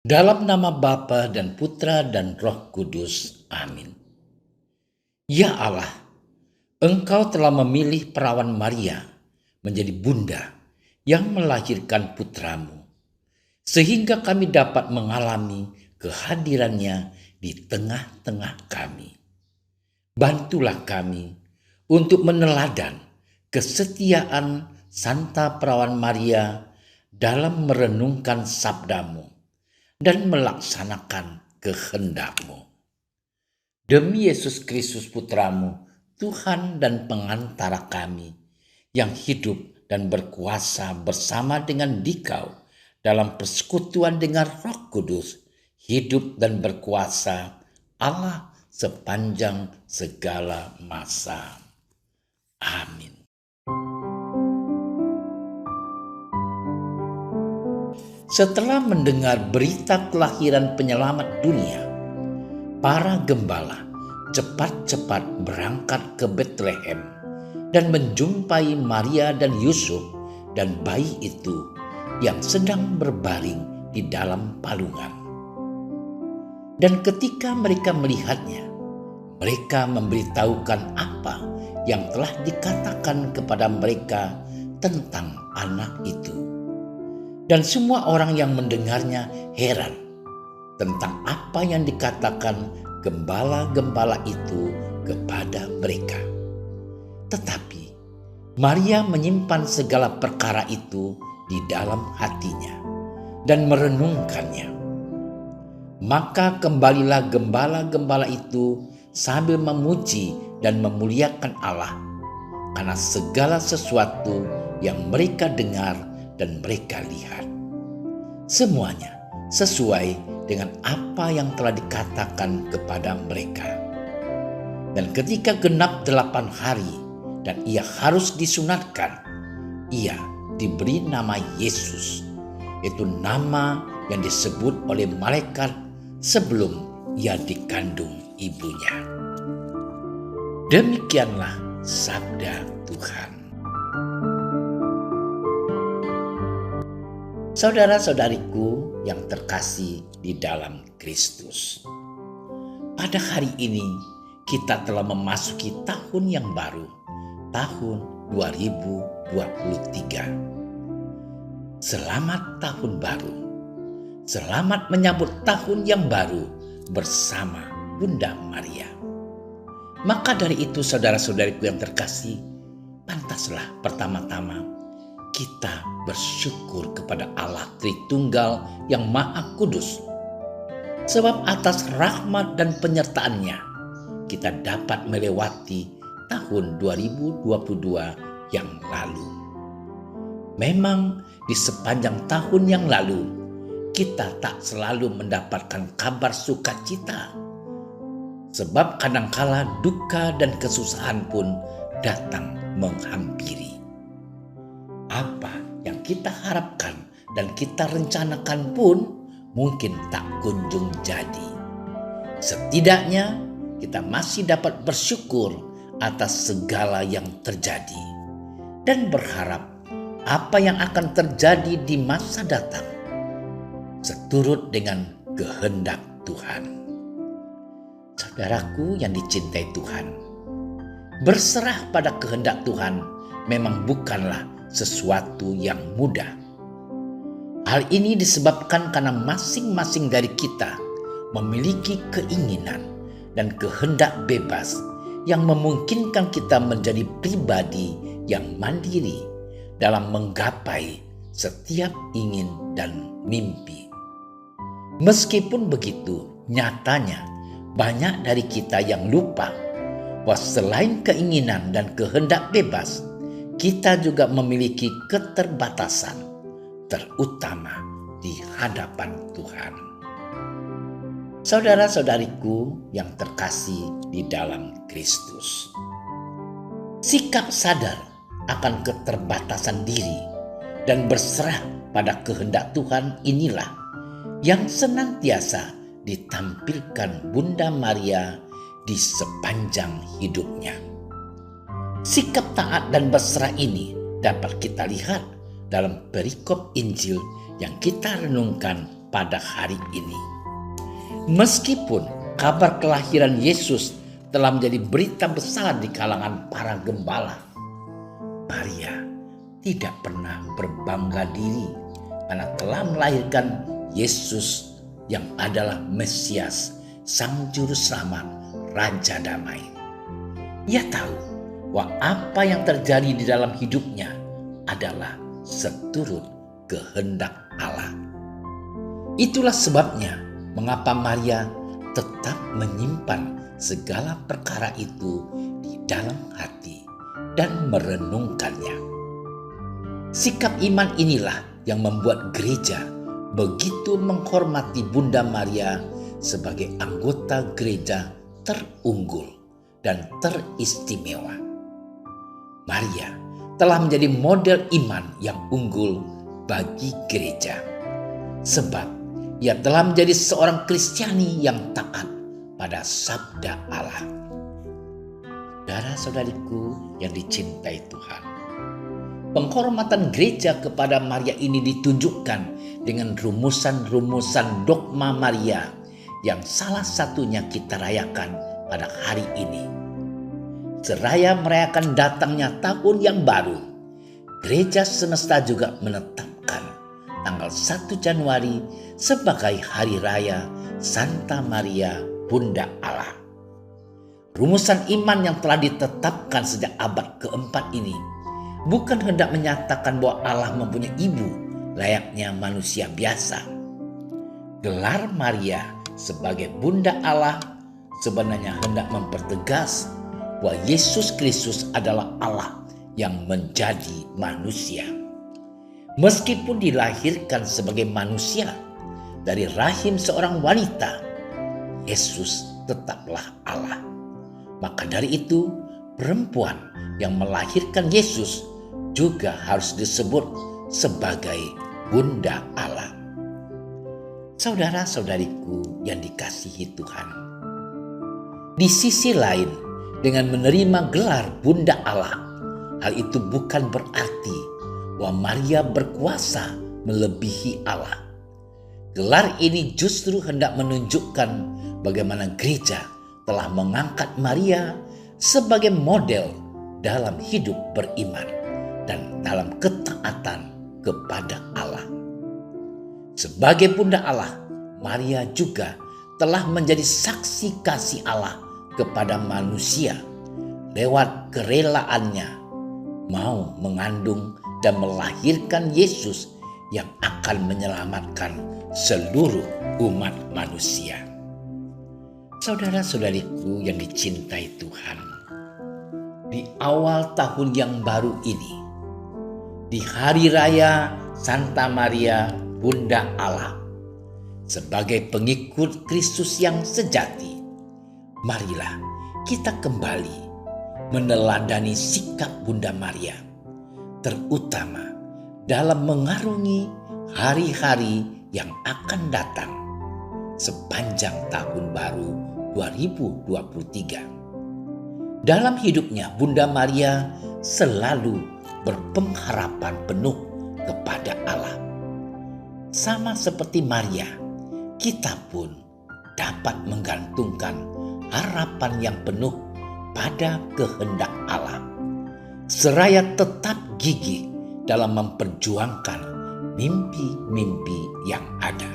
Dalam nama Bapa dan Putra dan Roh Kudus. Amin. Ya Allah, Engkau telah memilih perawan Maria menjadi bunda yang melahirkan putramu, sehingga kami dapat mengalami kehadirannya di tengah-tengah kami. Bantulah kami untuk meneladan kesetiaan Santa Perawan Maria dalam merenungkan sabdamu dan melaksanakan kehendak-Mu. Demi Yesus Kristus Putramu, Tuhan dan pengantara kami, yang hidup dan berkuasa bersama dengan Dikau dalam persekutuan dengan Roh Kudus, hidup dan berkuasa Allah sepanjang segala masa. Amin. Setelah mendengar berita kelahiran penyelamat dunia, para gembala cepat-cepat berangkat ke Betlehem dan menjumpai Maria dan Yusuf dan bayi itu yang sedang berbaring di dalam palungan. Dan ketika mereka melihatnya, mereka memberitahukan apa yang telah dikatakan kepada mereka tentang anak itu. Dan semua orang yang mendengarnya heran tentang apa yang dikatakan gembala-gembala itu kepada mereka. Tetapi Maria menyimpan segala perkara itu di dalam hatinya dan merenungkannya. Maka kembalilah gembala-gembala itu sambil memuji dan memuliakan Allah karena segala sesuatu yang mereka dengar dan mereka lihat. Semuanya sesuai dengan apa yang telah dikatakan kepada mereka. Dan ketika genap 8 hari dan ia harus disunatkan, ia diberi nama Yesus. Itu nama yang disebut oleh malaikat sebelum ia dikandung ibunya. Demikianlah sabda Tuhan. Saudara-saudariku yang terkasih di dalam Kristus, pada hari ini kita telah memasuki tahun yang baru, tahun 2023. Selamat tahun baru, selamat menyambut tahun yang baru bersama Bunda Maria. Maka dari itu saudara-saudariku yang terkasih, pantaslah pertama-tama kita bersyukur kepada Allah Tritunggal yang Maha Kudus. Sebab atas rahmat dan penyertaannya, kita dapat melewati tahun 2022 yang lalu. Memang di sepanjang tahun yang lalu, kita tak selalu mendapatkan kabar sukacita. Sebab kadangkala duka dan kesusahan pun datang menghampiri. Apa yang kita harapkan dan kita rencanakan pun mungkin tak kunjung jadi. Setidaknya kita masih dapat bersyukur atas segala yang terjadi dan berharap apa yang akan terjadi di masa datang seturut dengan kehendak Tuhan. Saudaraku yang dicintai Tuhan, berserah pada kehendak Tuhan memang bukanlah sesuatu yang mudah. Hal ini disebabkan karena masing-masing dari kita memiliki keinginan dan kehendak bebas yang memungkinkan kita menjadi pribadi yang mandiri dalam menggapai setiap ingin dan mimpi. Meskipun begitu, nyatanya banyak dari kita yang lupa bahwa selain keinginan dan kehendak bebas, kita juga memiliki keterbatasan, terutama di hadapan Tuhan. Saudara-saudariku yang terkasih di dalam Kristus, sikap sadar akan keterbatasan diri dan berserah pada kehendak Tuhan inilah yang senantiasa ditampilkan Bunda Maria di sepanjang hidupnya. Sikap taat dan berserah ini dapat kita lihat dalam perikop Injil yang kita renungkan pada hari ini. Meskipun kabar kelahiran Yesus telah menjadi berita besar di kalangan para gembala, Maria tidak pernah berbangga diri karena telah melahirkan Yesus yang adalah Mesias, Sang Juru Selamat, Raja Damai. Ia tahu bahwa apa yang terjadi di dalam hidupnya adalah seturut kehendak Allah. Itulah sebabnya mengapa Maria tetap menyimpan segala perkara itu di dalam hati dan merenungkannya. Sikap iman inilah yang membuat gereja begitu menghormati Bunda Maria sebagai anggota gereja terunggul dan teristimewa. Maria telah menjadi model iman yang unggul bagi gereja, sebab ia telah menjadi seorang Kristiani yang taat pada sabda Allah. Saudara-saudariku yang dicintai Tuhan, penghormatan gereja kepada Maria ini ditunjukkan dengan rumusan-rumusan dogma Maria yang salah satunya kita rayakan pada hari ini. Seraya merayakan datangnya tahun yang baru, gereja semesta juga menetapkan tanggal 1 Januari sebagai hari raya Santa Maria Bunda Allah. Rumusan iman yang telah ditetapkan sejak abad keempat ini bukan hendak menyatakan bahwa Allah mempunyai ibu layaknya manusia biasa. Gelar Maria sebagai Bunda Allah sebenarnya hendak mempertegas bahwa Yesus Kristus adalah Allah yang menjadi manusia. Meskipun dilahirkan sebagai manusia dari rahim seorang wanita, Yesus tetaplah Allah. Maka dari itu, perempuan yang melahirkan Yesus juga harus disebut sebagai Bunda Allah. Saudara-saudariku yang dikasihi Tuhan, di sisi lain, dengan menerima gelar Bunda Allah, hal itu bukan berarti bahwa Maria berkuasa melebihi Allah. Gelar ini justru hendak menunjukkan bagaimana gereja telah mengangkat Maria sebagai model dalam hidup beriman dan dalam ketaatan kepada Allah. Sebagai Bunda Allah, Maria juga telah menjadi saksi kasih Allah kepada manusia lewat kerelaannya mau mengandung dan melahirkan Yesus yang akan menyelamatkan seluruh umat manusia. Saudara-saudariku yang dicintai Tuhan, di awal tahun yang baru ini, di hari raya Santa Maria Bunda Allah, sebagai pengikut Kristus yang sejati, marilah kita kembali meneladani sikap Bunda Maria, terutama dalam mengarungi hari-hari yang akan datang sepanjang tahun baru 2023. Dalam hidupnya, Bunda Maria selalu berpengharapan penuh kepada Allah. Sama seperti Maria, kita pun dapat menggantungkan harapan yang penuh pada kehendak Allah, seraya tetap gigih dalam memperjuangkan mimpi-mimpi yang ada.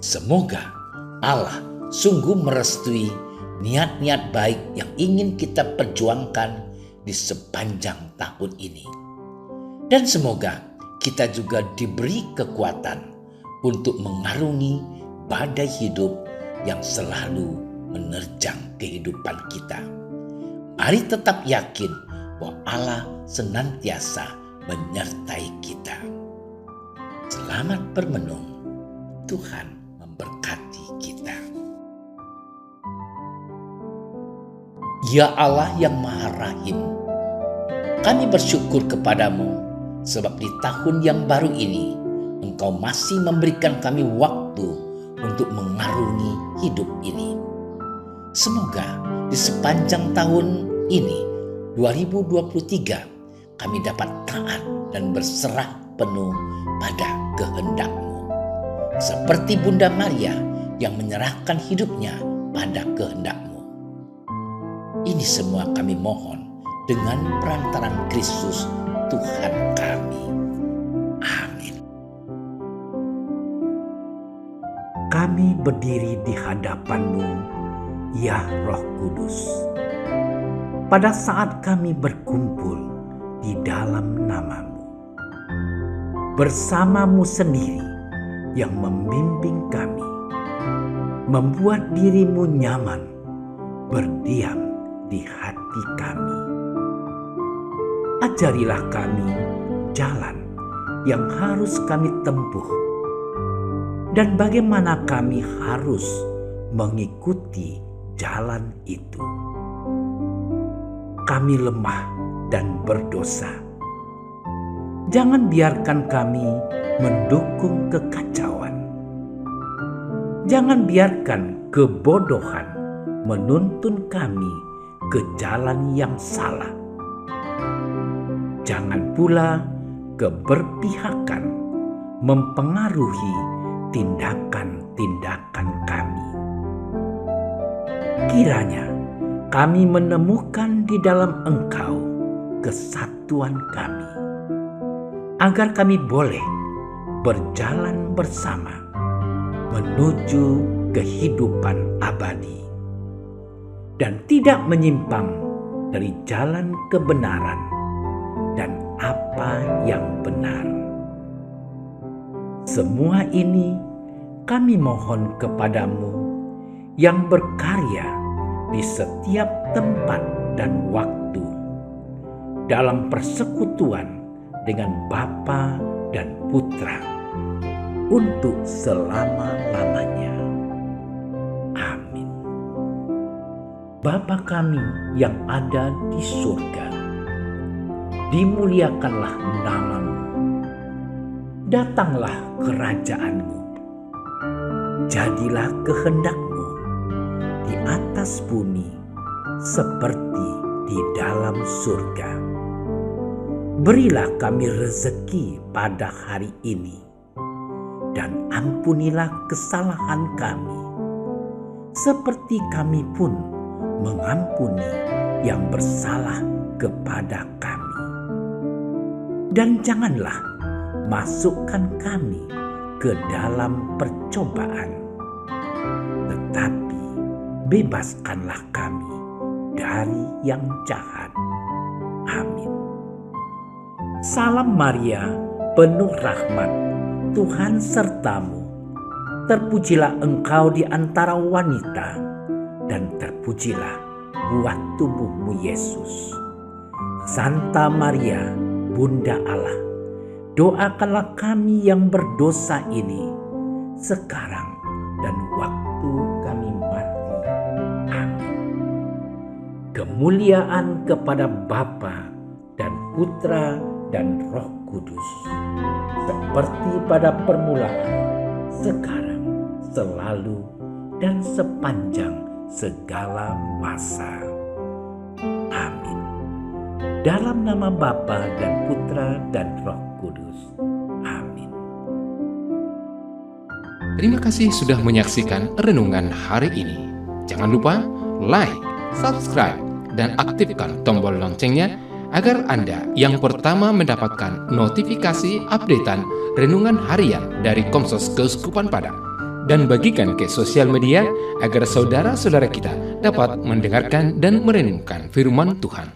Semoga Allah sungguh merestui niat-niat baik yang ingin kita perjuangkan di sepanjang tahun ini. Dan semoga kita juga diberi kekuatan untuk mengarungi badai hidup yang selalu menerjang kehidupan kita. Mari tetap yakin bahwa Allah senantiasa menyertai kita. Selamat bermenung. Tuhan memberkati kita. Ya Allah yang Maha Rahim, kami bersyukur kepadamu sebab di tahun yang baru ini Engkau masih memberikan kami waktu untuk mengarungi hidup ini. Semoga di sepanjang tahun ini 2023 kami dapat taat dan berserah penuh pada kehendak-Mu. seperti Bunda Maria yang menyerahkan hidupnya pada kehendak-Mu. Ini semua kami mohon dengan perantaraan Kristus Tuhan kami. Amin. Kami berdiri di hadapan-Mu, ya Roh Kudus. Pada saat kami berkumpul di dalam nama-Mu, bersama-Mu sendiri yang membimbing kami, membuat diri-Mu nyaman berdiam di hati kami. Ajarilah kami jalan yang harus kami tempuh dan bagaimana kami harus mengikuti jalan itu. Kami lemah dan berdosa. Jangan biarkan kami mendukung kekacauan. Jangan biarkan kebodohan menuntun kami ke jalan yang salah. Jangan pula keberpihakan mempengaruhi tindakan-tindakan kami. Kiranya kami menemukan di dalam Engkau kesatuan kami, agar kami boleh berjalan bersama menuju kehidupan abadi dan tidak menyimpang dari jalan kebenaran dan apa yang benar. Semua ini kami mohon kepadamu yang berkarya di setiap tempat dan waktu dalam persekutuan dengan Bapa dan Putra untuk selama-lamanya. Amin. Bapa kami yang ada di surga, dimuliakanlah nama-Mu. Datanglah kerajaan-Mu. Jadilah kehendak-Mu di atas bumi seperti di dalam surga. Berilah kami rezeki pada hari ini, dan ampunilah kesalahan kami, seperti kami pun mengampuni yang bersalah kepada kami. Dan janganlah masukkan kami ke dalam percobaan, tetapi bebaskanlah kami dari yang jahat. Amin. Salam Maria, penuh rahmat, Tuhan sertamu. Terpujilah engkau di antara wanita, dan terpujilah buah tubuhmu Yesus. Santa Maria, Bunda Allah, doakanlah kami yang berdosa ini, sekarang dan waktu kami mati. Amin. Kemuliaan kepada Bapa dan Putra dan Roh Kudus, seperti pada permulaan, sekarang, selalu, dan sepanjang segala masa. Amin. Dalam nama Bapa dan Putra dan Roh Kudus. Amin. Terima kasih sudah menyaksikan renungan hari ini. Jangan lupa like, subscribe, dan aktifkan tombol loncengnya agar Anda yang pertama mendapatkan notifikasi updatean renungan harian dari Komsos Keuskupan Padang. Dan bagikan ke sosial media agar saudara-saudara kita dapat mendengarkan dan merenungkan firman Tuhan.